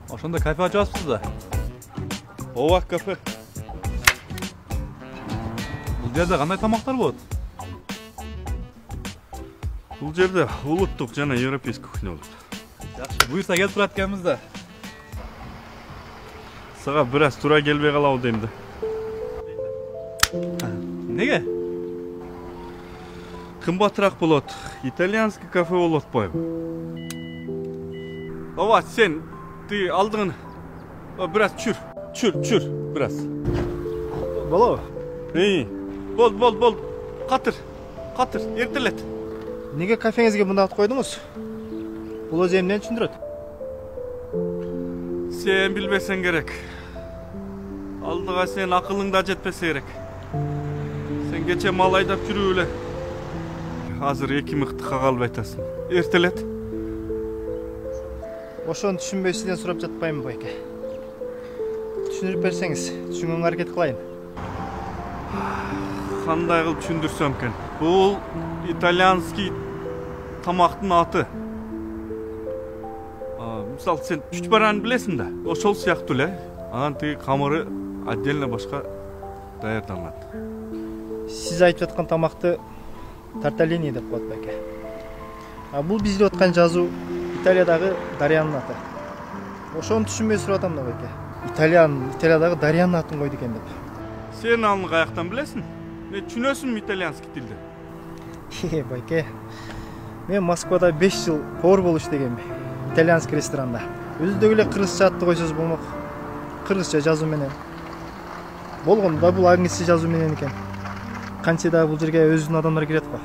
Ошондо кафе ачасызбыз да. Ооба, кафе. Бул жерде кандай тамактар болот? Бул жерде улуттук жана европейский кухня болот. Жакшы, буйрса келип турат экенбиз да. Сага бир аз туура келбей калабы дейм да. Неге? Кымбатыраак болот. Итальянский кафе болуп атпайбы? Ооба, сен ты алдыңын бир аз чүр бир аз. Болобу? Бол. Катыр, эртелет. Неге кафеңизге мындай ат койдуңуз? Бул өзү эмнени түшүндүрөт? Сен билбесең керек. Алдыга сен акылың да жетпесе керек. Сен кече мал айдап жүрүп эле азыр 2 мыктыкка калып айтасың. Эртелет. Ошону түшүнбөй сизден сурап жатпаймынбы, байке? Түшүндүрүп берсеңиз, түшүнгөнгө аракет кылайын. Кандай кылып түшүндүрсөм экен? Бул итальянский тамактын аты. Мисалы сен чучпараны билесиң да, ошол сыяктуу эле. Анан тиги камыры отдельно башка даярдалат. Сиз айтып жаткан тамакты тарталини деп коет, байке. Бул биз деп аткан жазуу Италиядагы дарыянын аты. Ошону түшүнбөй сурап атам да, байке. Италиядагы дарыянын атын койду экен деп. Сен аны каяктан билесиң? Мен түшүнөсүңбү итальянский тилди? Байке, мен Москвада 5 жыл повар болуп иштегенмин. Итальянский ресторанда. Өзүдөгү эле кыргызча атты койсоз болмок. Кыргызча жазуу менен. Болгондо да бул англисче жазуу менен экен. Канча да бул жерге өзүнүн адамдар кирет го.